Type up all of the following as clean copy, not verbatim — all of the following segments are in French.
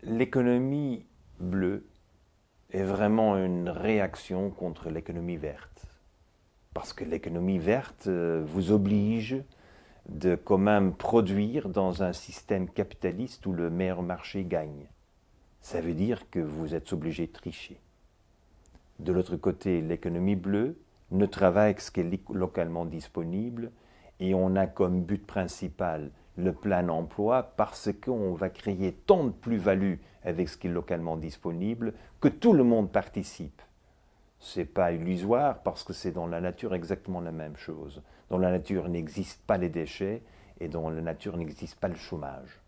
L'économie bleue est vraiment une réaction contre l'économie verte. Parce que l'économie verte vous oblige de quand même produire dans un système capitaliste où le meilleur marché gagne. Ça veut dire que vous êtes obligé de tricher. De l'autre côté, l'économie bleue ne travaille que ce qui est localement disponible et on a comme but principal le plein emploi parce qu'on va créer tant de plus-value avec ce qui est localement disponible que tout le monde participe. Ce n'est pas illusoire parce que c'est dans la nature exactement la même chose. Dans la nature n'existent pas les déchets et dans la nature n'existe pas le chômage.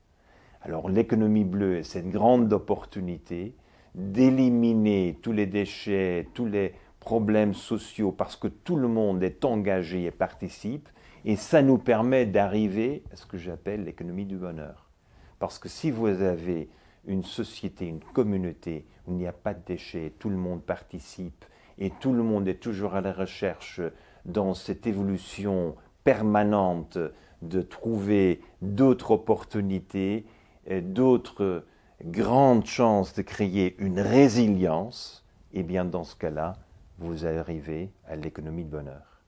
Alors l'économie bleue est cette grande opportunité d'éliminer tous les déchets, tous les problèmes sociaux parce que tout le monde est engagé et participe et ça nous permet d'arriver à ce que j'appelle l'économie du bonheur. Parce que si vous avez une société, une communauté où il n'y a pas de déchets, tout le monde participe et tout le monde est toujours à la recherche dans cette évolution permanente de trouver d'autres opportunités, d'autres grandes chances de créer une résilience, et bien dans ce cas-là, vous arrivez à l'économie de bonheur.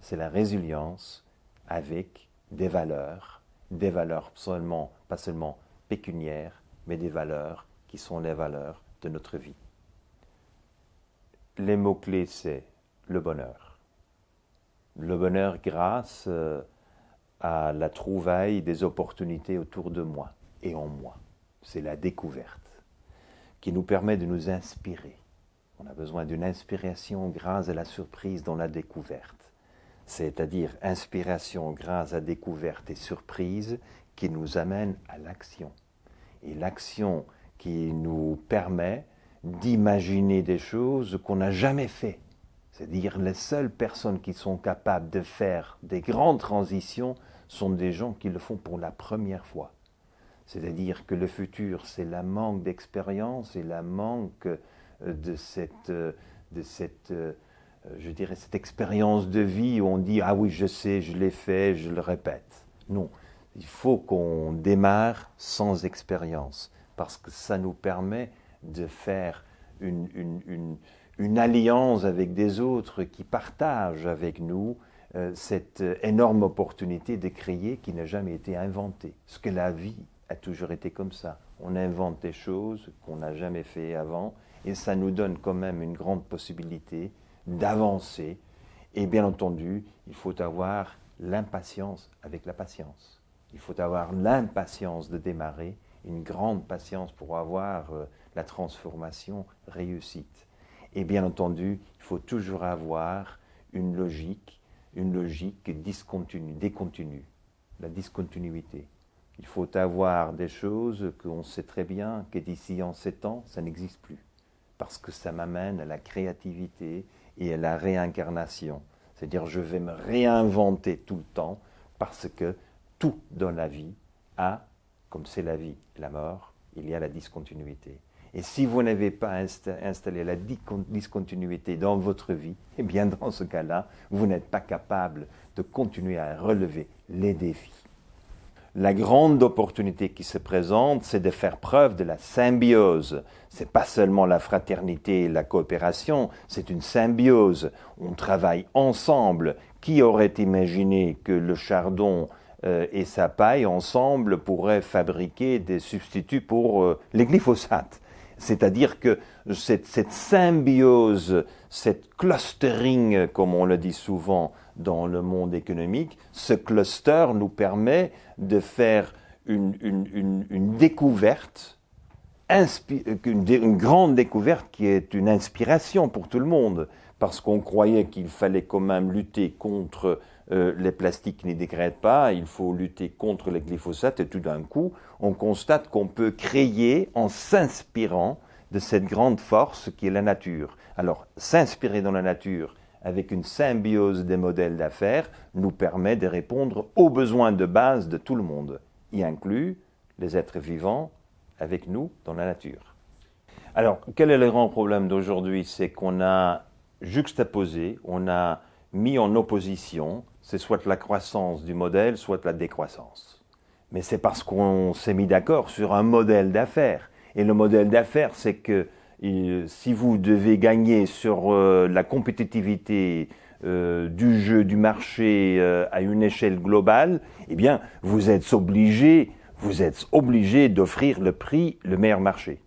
C'est la résilience avec des valeurs seulement, pas seulement pécuniaires, mais des valeurs qui sont les valeurs de notre vie. Les mots-clés, c'est le bonheur. Le bonheur grâce à la trouvaille des opportunités autour de moi et en moi. C'est la découverte qui nous permet de nous inspirer. On a besoin d'une inspiration grâce à la surprise dans la découverte. C'est-à-dire inspiration grâce à découverte et surprise qui nous amène à l'action. Et l'action qui nous permet d'imaginer des choses qu'on n'a jamais fait. C'est-à-dire les seules personnes qui sont capables de faire des grandes transitions sont des gens qui le font pour la première fois. C'est-à-dire que le futur, c'est la manque d'expérience et la manque de cette expérience de vie où on dit « Ah oui, je sais, je l'ai fait, je le répète ». Non, il faut qu'on démarre sans expérience parce que ça nous permet de faire une alliance avec des autres qui partagent avec nous cette énorme opportunité de créer qui n'a jamais été inventée. Parce que la vie a toujours été comme ça. On invente des choses qu'on n'a jamais fait avant et ça nous donne quand même une grande possibilité d'avancer. Et bien entendu, il faut avoir l'impatience avec la patience. Il faut avoir l'impatience de démarrer, une grande patience pour avoir la transformation réussite. Et bien entendu, il faut toujours avoir une logique décontinue, la discontinuité. Il faut avoir des choses qu'on sait très bien que d'ici en 7 ans, ça n'existe plus. Parce que ça m'amène à la créativité et à la réincarnation. C'est-à-dire je vais me réinventer tout le temps parce que tout dans la vie a, comme c'est la vie et la mort, il y a la discontinuité. Et si vous n'avez pas installé la discontinuité dans votre vie, eh bien dans ce cas-là, vous n'êtes pas capable de continuer à relever les défis. La grande opportunité qui se présente, c'est de faire preuve de la symbiose. Ce n'est pas seulement la fraternité et la coopération, c'est une symbiose. On travaille ensemble. Qui aurait imaginé que le chardon et sa paille ensemble pourraient fabriquer des substituts pour les glyphosates? C'est-à-dire que cette symbiose, cette clustering, comme on le dit souvent dans le monde économique, ce cluster nous permet de faire une découverte, une grande découverte qui est une inspiration pour tout le monde, parce qu'on croyait qu'il fallait quand même lutter contre les plastiques qui ne dégradent pas, il faut lutter contre les glyphosates, et tout d'un coup, on constate qu'on peut créer en s'inspirant de cette grande force qui est la nature. Alors, s'inspirer dans la nature avec une symbiose des modèles d'affaires nous permet de répondre aux besoins de base de tout le monde, y inclut les êtres vivants avec nous dans la nature. Alors, quel est le grand problème d'aujourd'hui? C'est qu'on a juxtaposé, on a mis en opposition, c'est soit la croissance du modèle, soit la décroissance. Mais c'est parce qu'on s'est mis d'accord sur un modèle d'affaires. Et le modèle d'affaires, c'est que si vous devez gagner sur la compétitivité du jeu, du marché à une échelle globale, eh bien, vous êtes obligé d'offrir le prix, le meilleur marché.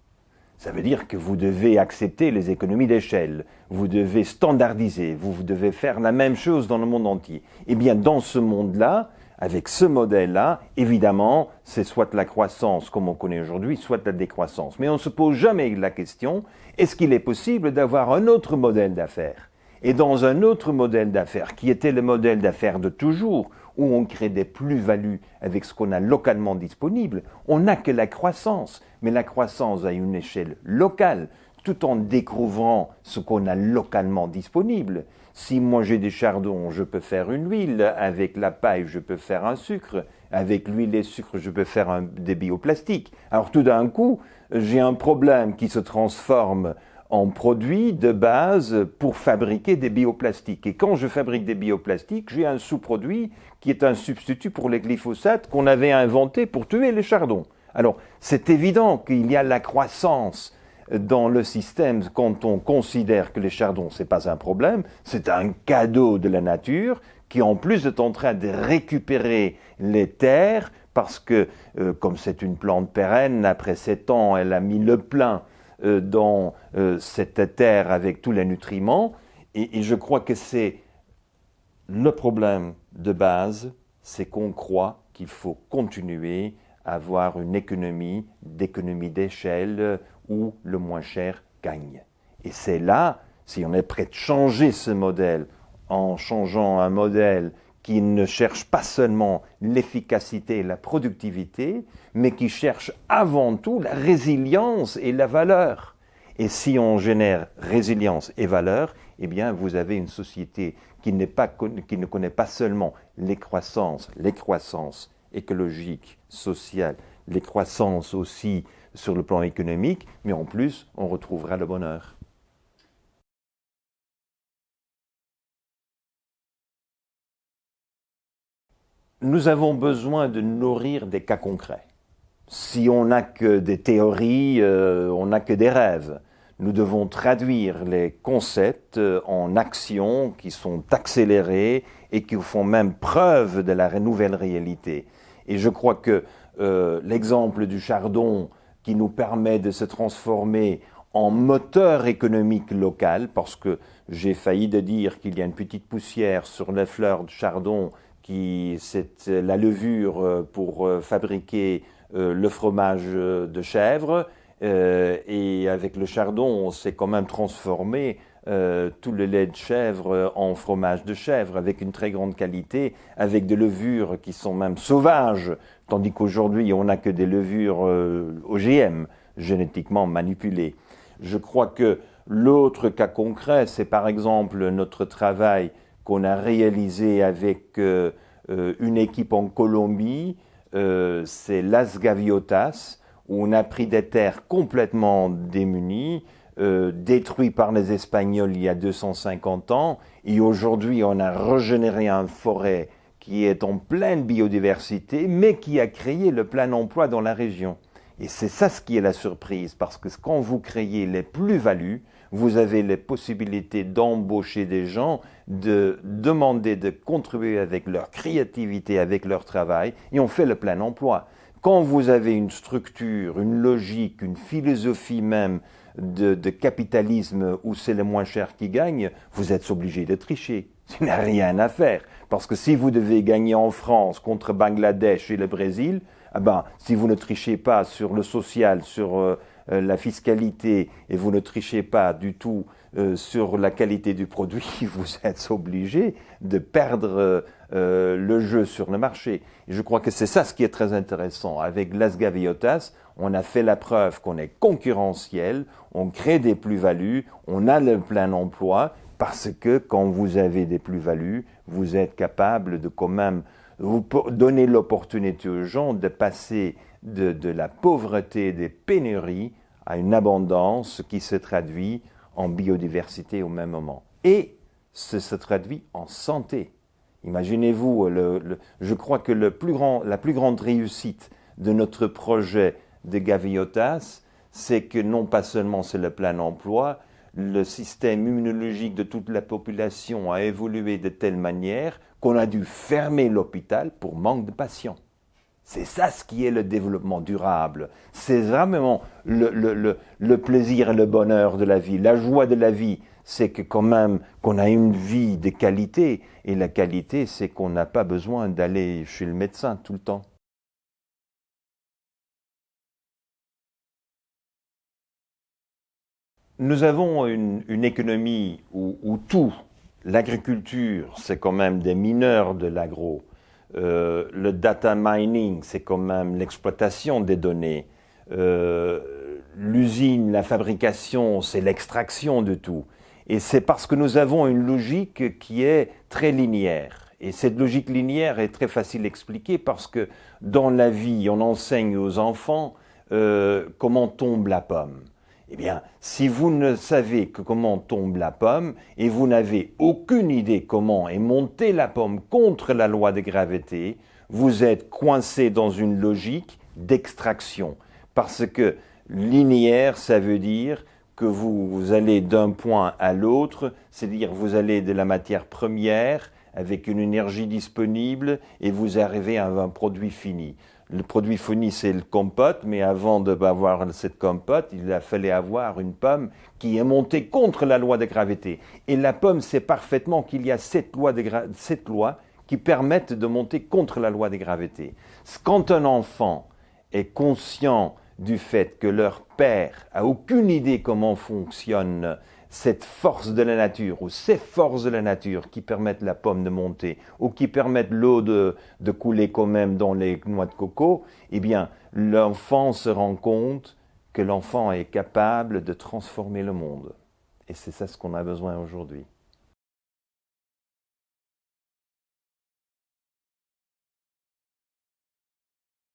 Ça veut dire que vous devez accepter les économies d'échelle, vous devez standardiser, vous devez faire la même chose dans le monde entier. Eh bien, dans ce monde-là, avec ce modèle-là, évidemment, c'est soit la croissance comme on connaît aujourd'hui, soit la décroissance. Mais on ne se pose jamais la question, est-ce qu'il est possible d'avoir un autre modèle d'affaires? Et dans un autre modèle d'affaires, qui était le modèle d'affaires de toujours, où on crée des plus-values avec ce qu'on a localement disponible, on n'a que la croissance, mais la croissance à une échelle locale, tout en découvrant ce qu'on a localement disponible. Si moi j'ai des chardons, je peux faire une huile, avec la paille je peux faire un sucre, avec l'huile et le sucre je peux faire des bioplastiques. Alors tout d'un coup, j'ai un problème qui se transforme en produit de base pour fabriquer des bioplastiques. Et quand je fabrique des bioplastiques, j'ai un sous-produit qui est un substitut pour les glyphosates qu'on avait inventé pour tuer les chardons. Alors, c'est évident qu'il y a la croissance dans le système quand on considère que les chardons, c'est pas un problème, c'est un cadeau de la nature qui en plus est en train de récupérer les terres parce que, comme c'est une plante pérenne, après 7 ans, elle a mis le plein dans cette terre avec tous les nutriments. Et je crois que c'est le problème de base, c'est qu'on croit qu'il faut continuer à avoir une économie d'échelle où le moins cher gagne. Et c'est là, si on est prêt de changer ce modèle, en changeant un modèle qui ne cherche pas seulement l'efficacité et la productivité, mais qui cherche avant tout la résilience et la valeur. Et si on génère résilience et valeur, eh bien, vous avez une société qui ne connaît pas seulement les croissances écologiques, sociales, les croissances aussi sur le plan économique, mais en plus, on retrouvera le bonheur. Nous avons besoin de nourrir des cas concrets. Si on n'a que des théories, on n'a que des rêves. Nous devons traduire les concepts en actions qui sont accélérées et qui font même preuve de la nouvelle réalité. Et je crois que l'exemple du chardon qui nous permet de se transformer en moteur économique local, parce que j'ai failli de dire qu'il y a une petite poussière sur les fleurs de chardon c'est la levure pour fabriquer le fromage de chèvre. Et avec le chardon, on s'est quand même transformé tout le lait de chèvre en fromage de chèvre avec une très grande qualité, avec des levures qui sont même sauvages, tandis qu'aujourd'hui, on n'a que des levures OGM, génétiquement manipulées. Je crois que l'autre cas concret, c'est par exemple notre travail qu'on a réalisé avec une équipe en Colombie, c'est Las Gaviotas, où on a pris des terres complètement démunies, détruites par les Espagnols il y a 250 ans, et aujourd'hui on a régénéré une forêt qui est en pleine biodiversité, mais qui a créé le plein emploi dans la région. Et c'est ça ce qui est la surprise, parce que quand vous créez les plus-values, vous avez les possibilités d'embaucher des gens, de demander de contribuer avec leur créativité, avec leur travail, et on fait le plein emploi. Quand vous avez une structure, une logique, une philosophie même de capitalisme où c'est le moins cher qui gagne, vous êtes obligé de tricher. Il n'y a rien à faire. Parce que si vous devez gagner en France contre Bangladesh et le Brésil, si vous ne trichez pas sur le social, sur la fiscalité, et vous ne trichez pas du tout sur la qualité du produit, vous êtes obligé de perdre le jeu sur le marché. Et je crois que c'est ça ce qui est très intéressant. Avec Las Gaviotas, on a fait la preuve qu'on est concurrentiel, on crée des plus-values, on a le plein emploi, parce que quand vous avez des plus-values, vous êtes capable de quand même vous donnez l'opportunité aux gens de passer de la pauvreté, des pénuries, à une abondance qui se traduit en biodiversité au même moment. Et se traduit en santé. Imaginez-vous, je crois que la plus grande réussite de notre projet de Gaviotas, c'est que non pas seulement c'est le plein emploi, le système immunologique de toute la population a évolué de telle manière qu'on a dû fermer l'hôpital pour manque de patients. C'est ça ce qui est le développement durable. C'est vraiment le plaisir et le bonheur de la vie, la joie de la vie. C'est que quand même qu'on a une vie de qualité. Et la qualité, c'est qu'on n'a pas besoin d'aller chez le médecin tout le temps. Nous avons une économie où tout, l'agriculture, c'est quand même des mineurs de l'agro. Le data mining, c'est quand même l'exploitation des données. L'usine, la fabrication, c'est l'extraction de tout. Et c'est parce que nous avons une logique qui est très linéaire. Et cette logique linéaire est très facile à expliquer parce que dans la vie, on enseigne aux enfants comment tombe la pomme. Eh bien, si vous ne savez que comment tombe la pomme et vous n'avez aucune idée comment est montée la pomme contre la loi de gravité, vous êtes coincé dans une logique d'extraction. Parce que linéaire, ça veut dire que vous allez d'un point à l'autre, c'est-à-dire vous allez de la matière première avec une énergie disponible et vous arrivez à un produit fini. Le produit fini, c'est le compote, mais avant d'avoir cette compote, il a fallu avoir une pomme qui est montée contre la loi de gravité. Et la pomme sait parfaitement qu'il y a sept lois qui permettent de monter contre la loi de gravité. Quand un enfant est conscient du fait que leur père a aucune idée comment fonctionne cette force de la nature ou ces forces de la nature qui permettent la pomme de monter ou qui permettent l'eau de couler quand même dans les noix de coco, eh bien, l'enfant se rend compte que l'enfant est capable de transformer le monde. Et c'est ça ce qu'on a besoin aujourd'hui.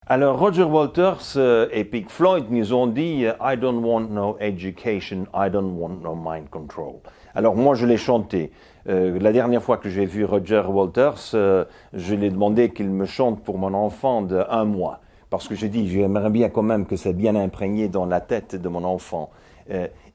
Alors Roger Walters et Pink Floyd nous ont dit I don't want no education, I don't want no mind control. Alors moi je l'ai chanté. La dernière fois que j'ai vu Roger Walters, je lui ai demandé qu'il me chante pour mon enfant de 1 mois. Parce que j'ai dit, j'aimerais bien quand même que c'est bien imprégné dans la tête de mon enfant.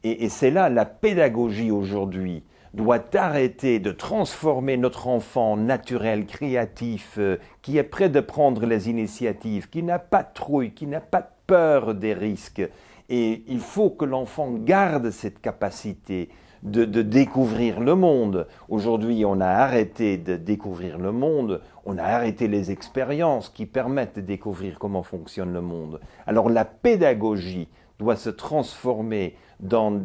Et c'est là la pédagogie aujourd'hui doit arrêter de transformer notre enfant naturel, créatif, qui est prêt de prendre les initiatives, qui n'a pas de trouille, qui n'a pas de peur des risques. Et il faut que l'enfant garde cette capacité de découvrir le monde. Aujourd'hui, on a arrêté de découvrir le monde, on a arrêté les expériences qui permettent de découvrir comment fonctionne le monde. Alors la pédagogie doit se transformer dans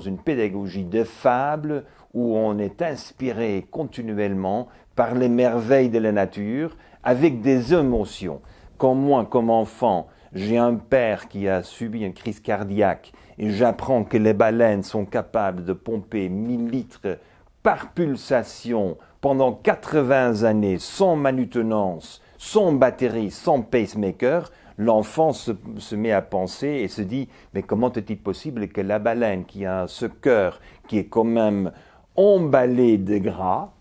une pédagogie de fable où on est inspiré continuellement par les merveilles de la nature avec des émotions. Quand moi, comme enfant, j'ai un père qui a subi une crise cardiaque et j'apprends que les baleines sont capables de pomper 1000 litres par pulsation pendant 80 années sans maintenance, sans batterie, sans pacemaker, l'enfant se met à penser et se dit « Mais comment est-il possible que la baleine qui a ce cœur qui est quand même emballé de gras,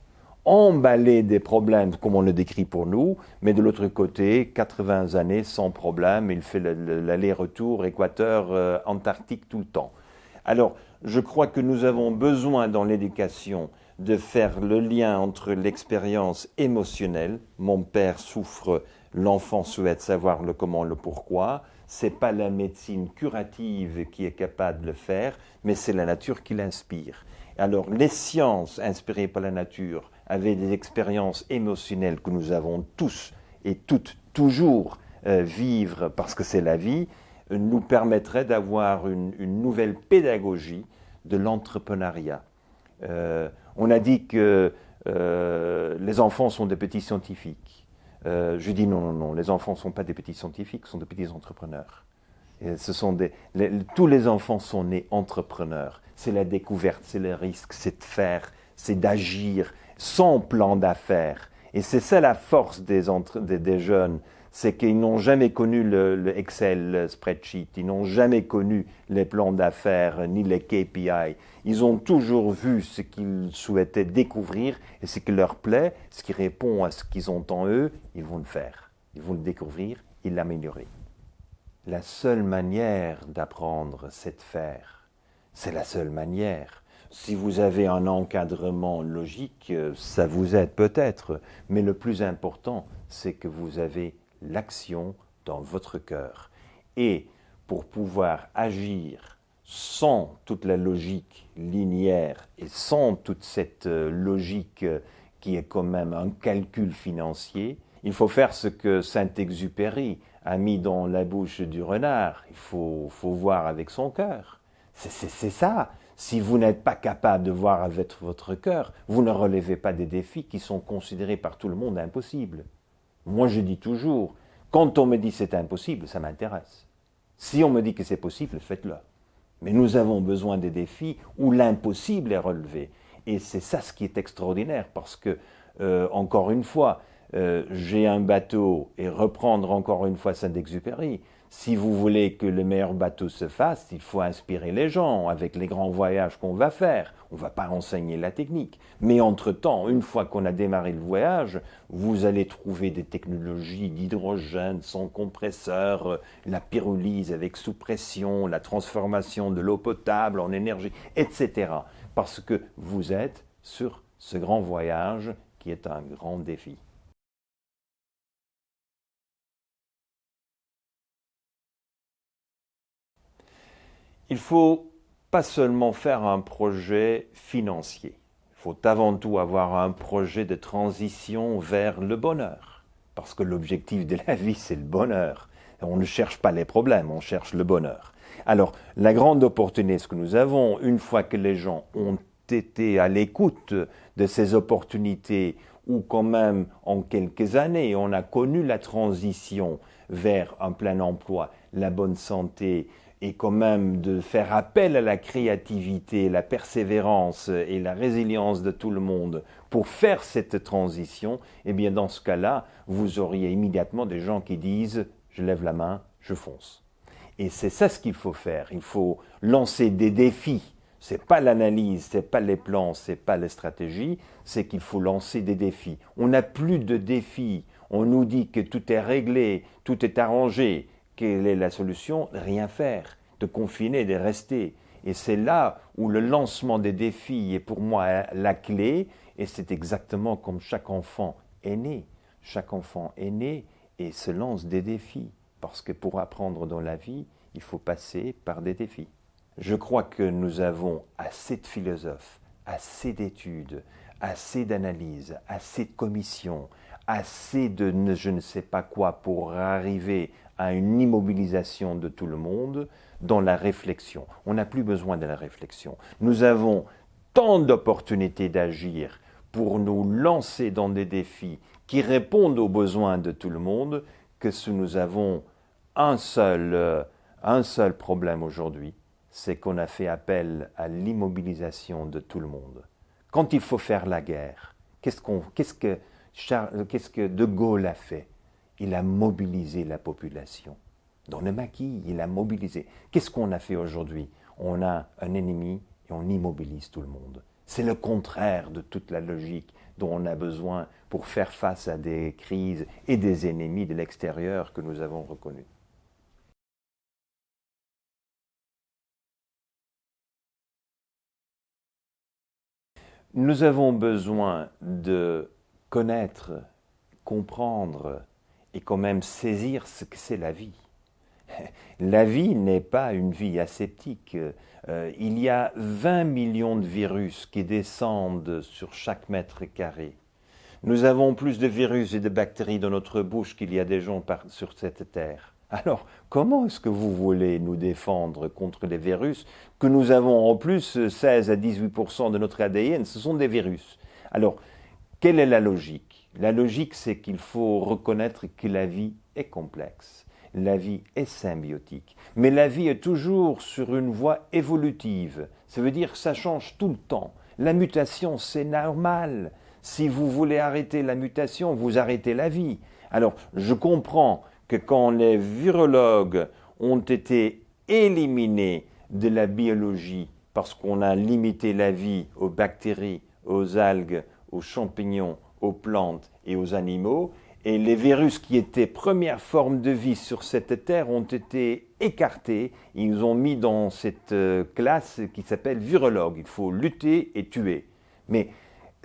emballé des problèmes comme on le décrit pour nous, mais de l'autre côté, 80 années sans problème, il fait l'aller-retour Équateur-Antarctique tout le temps. » Alors, je crois que nous avons besoin dans l'éducation de faire le lien entre l'expérience émotionnelle, mon père souffre, l'enfant souhaite savoir le comment, le pourquoi. Ce n'est pas la médecine curative qui est capable de le faire, mais c'est la nature qui l'inspire. Alors, les sciences inspirées par la nature avaient des expériences émotionnelles que nous avons tous et toutes toujours vivre parce que c'est la vie, nous permettraient d'avoir une nouvelle pédagogie de l'entrepreneuriat. On a dit que les enfants sont des petits scientifiques. Je dis non, les enfants ne sont pas des petits scientifiques, ce sont des petits entrepreneurs. Et tous les enfants sont nés entrepreneurs. C'est la découverte, c'est le risque, c'est de faire, c'est d'agir sans plan d'affaires. Et c'est ça la force des jeunes, c'est qu'ils n'ont jamais connu le Excel, le spreadsheet, ils n'ont jamais connu les plans d'affaires ni les KPI. Ils ont toujours vu ce qu'ils souhaitaient découvrir et ce qui leur plaît, ce qui répond à ce qu'ils ont en eux, ils vont le faire. Ils vont le découvrir et l'améliorer. La seule manière d'apprendre, c'est de faire. C'est la seule manière. Si vous avez un encadrement logique, ça vous aide peut-être, mais le plus important, c'est que vous avez l'action dans votre cœur. Et pour pouvoir agir sans toute la logique linéaire et sans toute cette logique qui est quand même un calcul financier, il faut faire ce que Saint-Exupéry a mis dans la bouche du renard. Il faut voir avec son cœur. C'est ça. Si vous n'êtes pas capable de voir avec votre cœur, vous ne relevez pas des défis qui sont considérés par tout le monde impossibles. Moi, je dis toujours, quand on me dit c'est impossible, ça m'intéresse. Si on me dit que c'est possible, faites-le. Mais nous avons besoin des défis où l'impossible est relevé. Et c'est ça ce qui est extraordinaire, parce que, encore une fois, j'ai un bateau, et reprendre encore une fois Saint-Exupéry, si vous voulez que le meilleur bateau se fasse, il faut inspirer les gens avec les grands voyages qu'on va faire. On ne va pas enseigner la technique. Mais entre-temps, une fois qu'on a démarré le voyage, vous allez trouver des technologies d'hydrogène sans compresseur, la pyrolyse avec sous-pression, la transformation de l'eau potable en énergie, etc. Parce que vous êtes sur ce grand voyage qui est un grand défi. Il ne faut pas seulement faire un projet financier. Il faut avant tout avoir un projet de transition vers le bonheur. Parce que l'objectif de la vie, c'est le bonheur. On ne cherche pas les problèmes, on cherche le bonheur. Alors, la grande opportunité que nous avons, une fois que les gens ont été à l'écoute de ces opportunités, ou quand même en quelques années, on a connu la transition vers un plein emploi, la bonne santé, et quand même de faire appel à la créativité, la persévérance et la résilience de tout le monde pour faire cette transition, eh bien dans ce cas-là, vous auriez immédiatement des gens qui disent « je lève la main, je fonce ». Et c'est ça ce qu'il faut faire, il faut lancer des défis. Ce n'est pas l'analyse, ce n'est pas les plans, ce n'est pas les stratégies, c'est qu'il faut lancer des défis. On n'a plus de défis, on nous dit que tout est réglé, tout est arrangé. Quelle est la solution? Rien faire, de confiner, de rester. Et c'est là où le lancement des défis est pour moi la clé, et c'est exactement comme chaque enfant est né. Chaque enfant est né et se lance des défis, parce que pour apprendre dans la vie, il faut passer par des défis. Je crois que nous avons assez de philosophes, assez d'études, assez d'analyses, assez de commissions, assez de je ne sais pas quoi pour arriver à une immobilisation de tout le monde dans la réflexion. On n'a plus besoin de la réflexion. Nous avons tant d'opportunités d'agir pour nous lancer dans des défis qui répondent aux besoins de tout le monde que si nous avons un seul problème aujourd'hui, c'est qu'on a fait appel à l'immobilisation de tout le monde. Quand il faut faire la guerre, qu'est-ce que De Gaulle a fait? Il a mobilisé la population. Dans le maquis, il a mobilisé. Qu'est-ce qu'on a fait aujourd'hui? On a un ennemi et on immobilise tout le monde. C'est le contraire de toute la logique dont on a besoin pour faire face à des crises et des ennemis de l'extérieur que nous avons reconnus. Nous avons besoin de connaître, comprendre et quand même saisir ce que c'est la vie. La vie n'est pas une vie aseptique. Il y a 20 millions de virus qui descendent sur chaque mètre carré. Nous avons plus de virus et de bactéries dans notre bouche qu'il y a des gens sur cette terre. Alors, comment est-ce que vous voulez nous défendre contre les virus que nous avons en plus 16 à 18% de notre ADN? Ce sont des virus. Alors, quelle est la logique? La logique, c'est qu'il faut reconnaître que la vie est complexe. La vie est symbiotique. Mais la vie est toujours sur une voie évolutive. Ça veut dire que ça change tout le temps. La mutation, c'est normal. Si vous voulez arrêter la mutation, vous arrêtez la vie. Alors, je comprends que quand les virologues ont été éliminés de la biologie parce qu'on a limité la vie aux bactéries, aux algues, aux champignons, aux plantes et aux animaux, et les virus qui étaient première forme de vie sur cette terre ont été écartés. Ils nous ont mis dans cette classe qui s'appelle virologue. Il faut lutter et tuer. Mais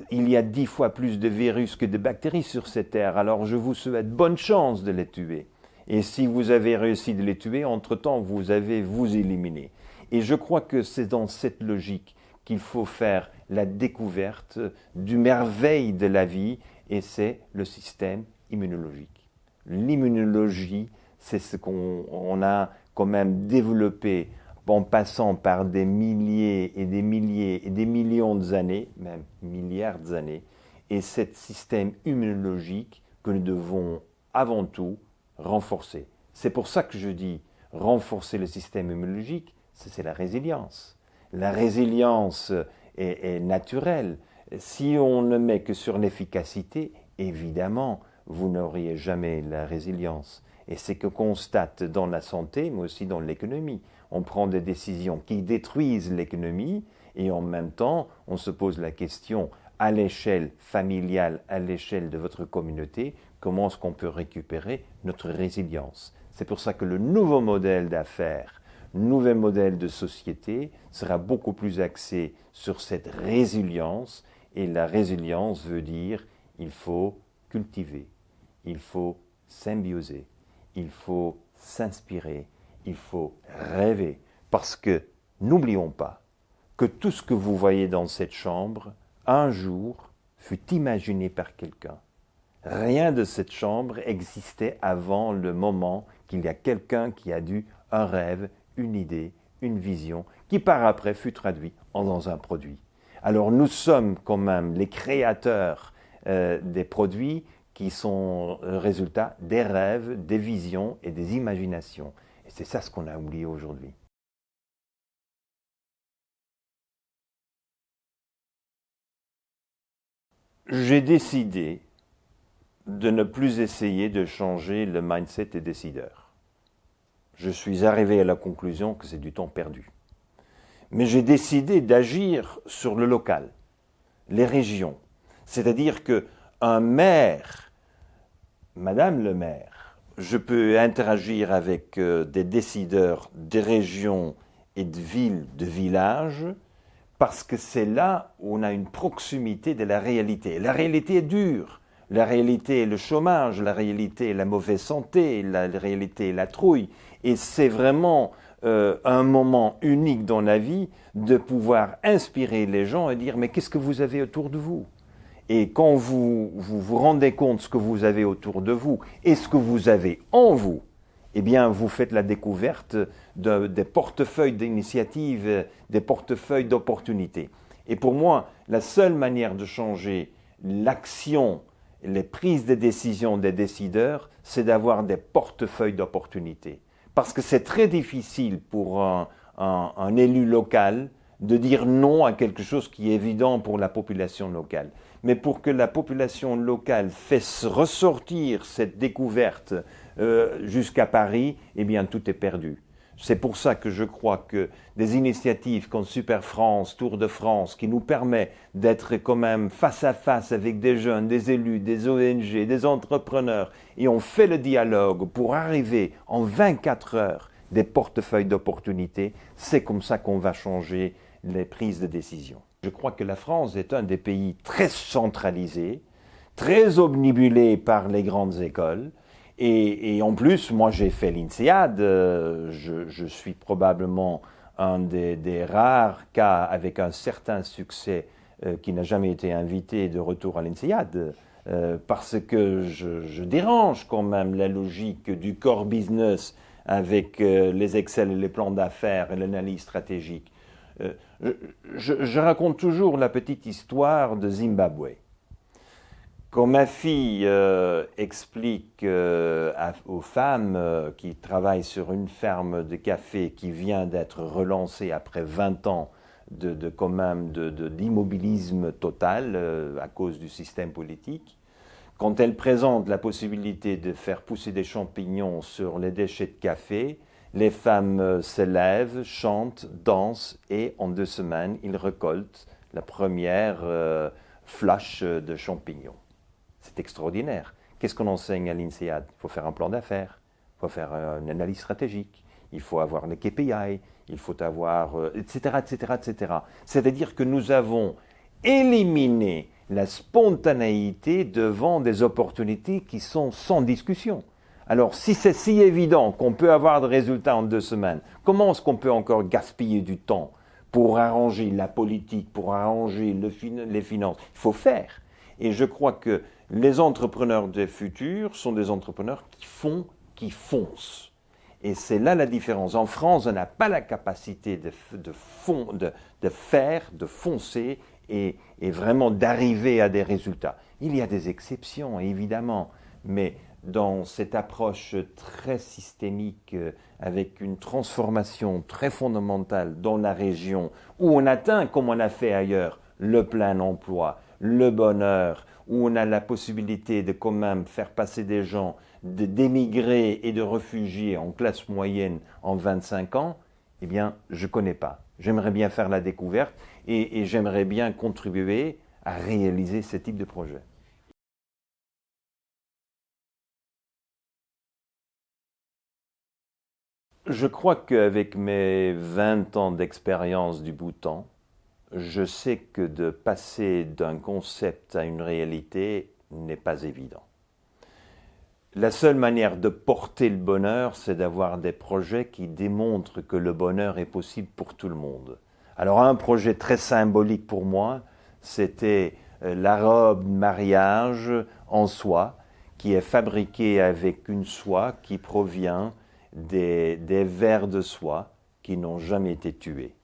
il y a 10 fois plus de virus que de bactéries sur cette terre. Alors je vous souhaite bonne chance de les tuer. Et si vous avez réussi de les tuer, entre-temps, vous avez vous éliminé. Et je crois que c'est dans cette logique qu'il faut faire la découverte du merveille de la vie, et c'est le système immunologique. L'immunologie, c'est ce qu'on a quand même développé en passant par des milliers et des milliers et des millions d'années, même milliards d'années, et ce système immunologique que nous devons avant tout renforcer. C'est pour ça que je dis renforcer le système immunologique, c'est la résilience. La résilience est naturelle. Si on ne met que sur l'efficacité, évidemment, vous n'auriez jamais la résilience. Et c'est que constate dans la santé, mais aussi dans l'économie. On prend des décisions qui détruisent l'économie et en même temps, on se pose la question à l'échelle familiale, à l'échelle de votre communauté, comment est-ce qu'on peut récupérer notre résilience. C'est pour ça que le nouveau modèle d'affaires, nouvel modèle de société sera beaucoup plus axé sur cette résilience. Et la résilience veut dire il faut cultiver, il faut symbioser, il faut s'inspirer, il faut rêver. Parce que n'oublions pas que tout ce que vous voyez dans cette chambre, un jour, fut imaginé par quelqu'un. Rien de cette chambre existait avant le moment qu'il y a quelqu'un qui a eu un rêve, une idée, une vision, qui par après fut traduit dans un produit. Alors nous sommes quand même les créateurs des produits qui sont le résultat des rêves, des visions et des imaginations. Et c'est ça ce qu'on a oublié aujourd'hui. J'ai décidé de ne plus essayer de changer le mindset des décideurs. Je suis arrivé à la conclusion que c'est du temps perdu. Mais j'ai décidé d'agir sur le local, les régions. C'est-à-dire qu'un maire, Madame le maire, je peux interagir avec des décideurs des régions et de villes, de villages, parce que c'est là où on a une proximité de la réalité. La réalité est dure. La réalité est le chômage, la réalité est la mauvaise santé, la réalité est la trouille. Et c'est vraiment un moment unique dans la vie de pouvoir inspirer les gens et dire « mais qu'est-ce que vous avez autour de vous ?» Et quand vous rendez compte de ce que vous avez autour de vous et ce que vous avez en vous, eh bien, vous faites la découverte des portefeuilles d'initiatives, des portefeuilles d'opportunités. Et pour moi, la seule manière de changer l'action, les prises de décision des décideurs, c'est d'avoir des portefeuilles d'opportunités. Parce que c'est très difficile pour un élu local de dire non à quelque chose qui est évident pour la population locale. Mais pour que la population locale fasse ressortir cette découverte jusqu'à Paris, eh bien tout est perdu. C'est pour ça que je crois que des initiatives comme Super France, Tour de France, qui nous permet d'être quand même face à face avec des jeunes, des élus, des ONG, des entrepreneurs, et on fait le dialogue pour arriver en 24 heures des portefeuilles d'opportunités, c'est comme ça qu'on va changer les prises de décision. Je crois que la France est un des pays très centralisés, très obnubilé par les grandes écoles. Et en plus, moi j'ai fait l'INSEAD, je suis probablement un des rares cas avec un certain succès qui n'a jamais été invité de retour à l'INSEAD, parce que je dérange quand même la logique du core business avec les Excel et les plans d'affaires et l'analyse stratégique. Je raconte toujours la petite histoire de Zimbabwe. Quand ma fille explique aux femmes qui travaillent sur une ferme de café qui vient d'être relancée après 20 ans quand même d'immobilisme total à cause du système politique. Quand elle présente la possibilité de faire pousser des champignons sur les déchets de café, les femmes se lèvent, chantent, dansent et en 2 semaines, ils récoltent la première flash de champignons. C'est extraordinaire. Qu'est-ce qu'on enseigne à l'INSEAD? Il faut faire un plan d'affaires, il faut faire une analyse stratégique, il faut avoir les KPI, il faut avoir, etc., etc., etc. C'est-à-dire que nous avons éliminé la spontanéité devant des opportunités qui sont sans discussion. Alors, si c'est si évident qu'on peut avoir des résultats en 2 semaines, comment est-ce qu'on peut encore gaspiller du temps pour arranger la politique, pour arranger les finances? Il faut faire. Et je crois que les entrepreneurs du futur sont des entrepreneurs qui font, qui foncent. Et c'est là la différence. En France, on n'a pas la capacité de faire, de foncer et vraiment d'arriver à des résultats. Il y a des exceptions, évidemment, mais dans cette approche très systémique, avec une transformation très fondamentale dans la région, où on atteint, comme on a fait ailleurs, le plein emploi, le bonheur, où on a la possibilité de quand même faire passer des gens, d'émigrer et de réfugiés en classe moyenne en 25 ans, eh bien, je ne connais pas. J'aimerais bien faire la découverte et j'aimerais bien contribuer à réaliser ce type de projet. Je crois qu'avec mes 20 ans d'expérience du Bhoutan, je sais que de passer d'un concept à une réalité n'est pas évident. La seule manière de porter le bonheur, c'est d'avoir des projets qui démontrent que le bonheur est possible pour tout le monde. Alors un projet très symbolique pour moi, c'était la robe de mariage en soie, qui est fabriquée avec une soie qui provient des vers de soie qui n'ont jamais été tués.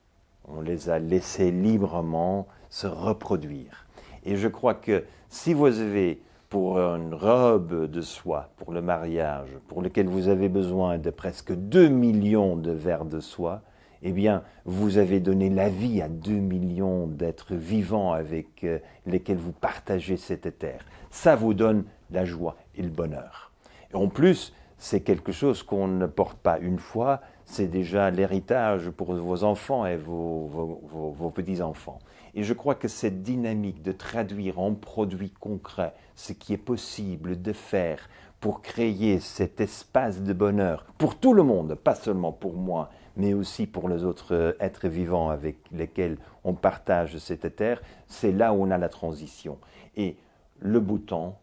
On les a laissés librement se reproduire. Et je crois que si vous avez pour une robe de soie, pour le mariage, pour lequel vous avez besoin de presque 2 millions de vers de soie, eh bien, vous avez donné la vie à 2 millions d'êtres vivants avec lesquels vous partagez cette terre. Ça vous donne la joie et le bonheur. Et en plus, c'est quelque chose qu'on ne porte pas une fois, c'est déjà l'héritage pour vos enfants et vos petits-enfants. Et je crois que cette dynamique de traduire en produits concrets ce qui est possible de faire pour créer cet espace de bonheur pour tout le monde, pas seulement pour moi, mais aussi pour les autres êtres vivants avec lesquels on partage cette terre, c'est là où on a la transition. Et le Bhoutan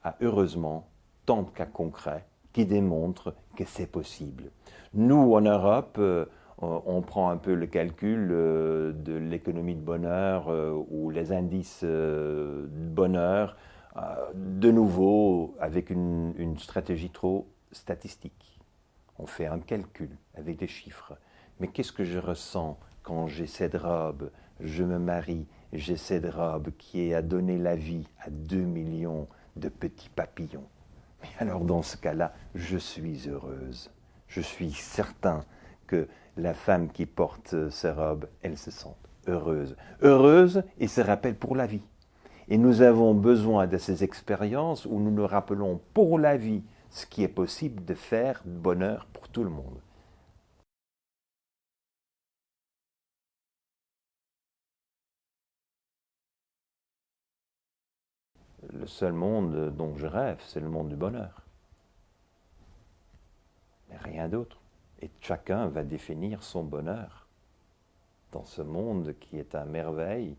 a heureusement tant de cas concrets qui démontrent que c'est possible. Nous, en Europe, on prend un peu le calcul de l'économie de bonheur ou les indices de bonheur, de nouveau avec une stratégie trop statistique. On fait un calcul avec des chiffres. Mais qu'est-ce que je ressens quand j'ai cette robe, je me marie, j'ai cette robe qui a donné la vie à 2 millions de petits papillons? Mais alors dans ce cas-là, je suis heureuse. Je suis certain que la femme qui porte ces robes, elle se sent heureuse. Heureuse et se rappelle pour la vie. Et nous avons besoin de ces expériences où nous nous rappelons pour la vie ce qui est possible de faire de bonheur pour tout le monde. Le seul monde dont je rêve, c'est le monde du bonheur. Mais rien d'autre. Et chacun va définir son bonheur dans ce monde qui est à merveille.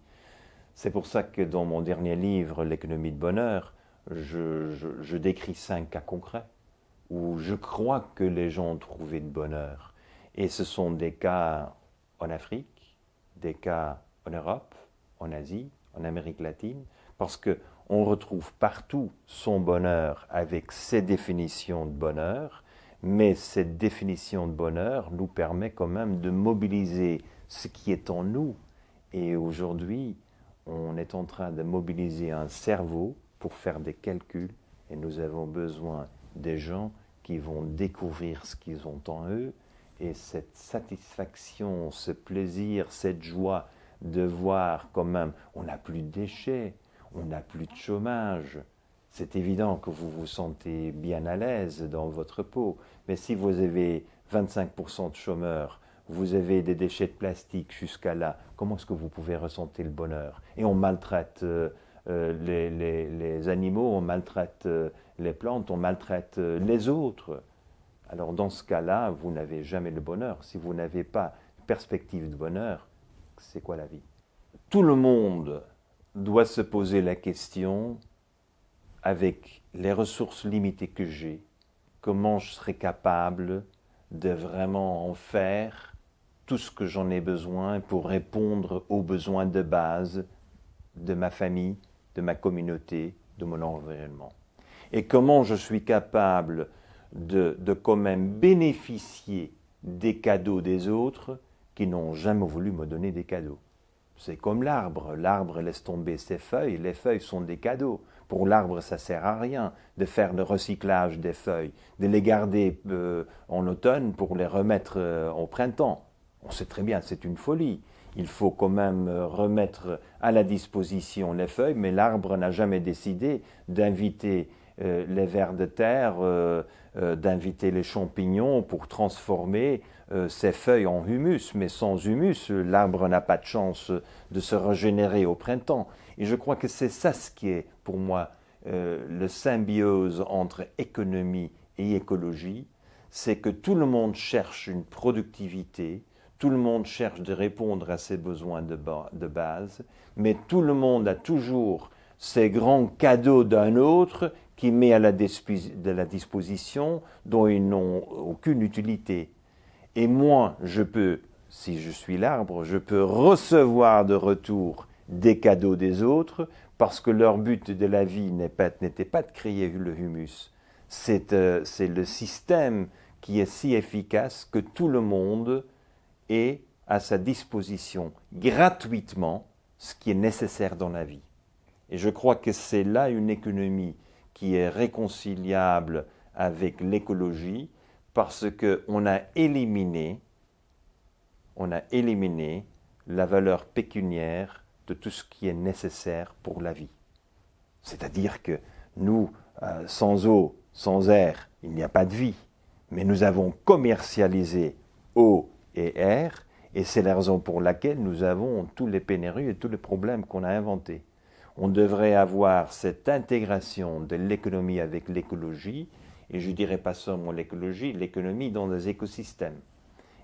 C'est pour ça que dans mon dernier livre, L'économie de bonheur, je décris 5 cas concrets où je crois que les gens ont trouvé de bonheur. Et ce sont des cas en Afrique, des cas en Europe, en Asie, en Amérique latine, parce qu'on retrouve partout son bonheur avec ses définitions de bonheur, mais cette définition de bonheur nous permet quand même de mobiliser ce qui est en nous. Et aujourd'hui, on est en train de mobiliser un cerveau pour faire des calculs et nous avons besoin des gens qui vont découvrir ce qu'ils ont en eux et cette satisfaction, ce plaisir, cette joie de voir quand même, on n'a plus de déchets, on n'a plus de chômage. C'est évident que vous vous sentez bien à l'aise dans votre peau, mais si vous avez 25% de chômeurs, vous avez des déchets de plastique jusqu'à là, comment est-ce que vous pouvez ressentir le bonheur? Et on maltraite les animaux, on maltraite les plantes, on maltraite les autres. Alors dans ce cas-là, vous n'avez jamais le bonheur. Si vous n'avez pas de perspective de bonheur, c'est quoi la vie? Tout le monde doit se poser la question, avec les ressources limitées que j'ai, comment je serai capable de vraiment en faire tout ce que j'en ai besoin pour répondre aux besoins de base de ma famille, de ma communauté, de mon environnement. Et comment je suis capable de quand même bénéficier des cadeaux des autres qui n'ont jamais voulu me donner des cadeaux. C'est comme l'arbre. L'arbre laisse tomber ses feuilles. Les feuilles sont des cadeaux. Pour l'arbre, ça ne sert à rien de faire le recyclage des feuilles, de les garder en automne pour les remettre au printemps. On sait très bien, c'est une folie. Il faut quand même remettre à la disposition les feuilles, mais l'arbre n'a jamais décidé d'inviter les vers de terre, d'inviter les champignons pour transformer ces feuilles en humus. Mais sans humus, l'arbre n'a pas de chance de se régénérer au printemps. Et je crois que c'est ça ce qui est pour moi le symbiose entre économie et écologie, c'est que tout le monde cherche une productivité, tout le monde cherche de répondre à ses besoins de base, mais tout le monde a toujours ces grands cadeaux d'un autre qui met à la disposition dont ils n'ont aucune utilité. Et moi, je peux, si je suis l'arbre, je peux recevoir de retour des cadeaux des autres parce que leur but de la vie n'était pas de créer le humus. C'est le système qui est si efficace que tout le monde ait à sa disposition gratuitement ce qui est nécessaire dans la vie. Et je crois que c'est là une économie qui est réconciliable avec l'écologie parce qu'on a éliminé la valeur pécuniaire de tout ce qui est nécessaire pour la vie. C'est-à-dire que nous, sans eau, sans air, il n'y a pas de vie. Mais nous avons commercialisé eau et air, et c'est la raison pour laquelle nous avons tous les pénuries et tous les problèmes qu'on a inventés. On devrait avoir cette intégration de l'économie avec l'écologie, et je ne dirais pas seulement l'écologie, l'économie dans les écosystèmes.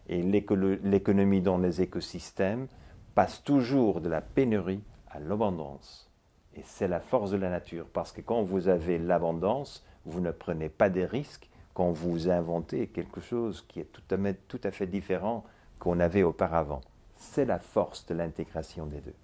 Et l'économie dans les écosystèmes passe toujours de la pénurie à l'abondance. Et c'est la force de la nature, parce que quand vous avez l'abondance, vous ne prenez pas des risques quand vous inventez quelque chose qui est tout à fait différent qu'on avait auparavant. C'est la force de l'intégration des deux.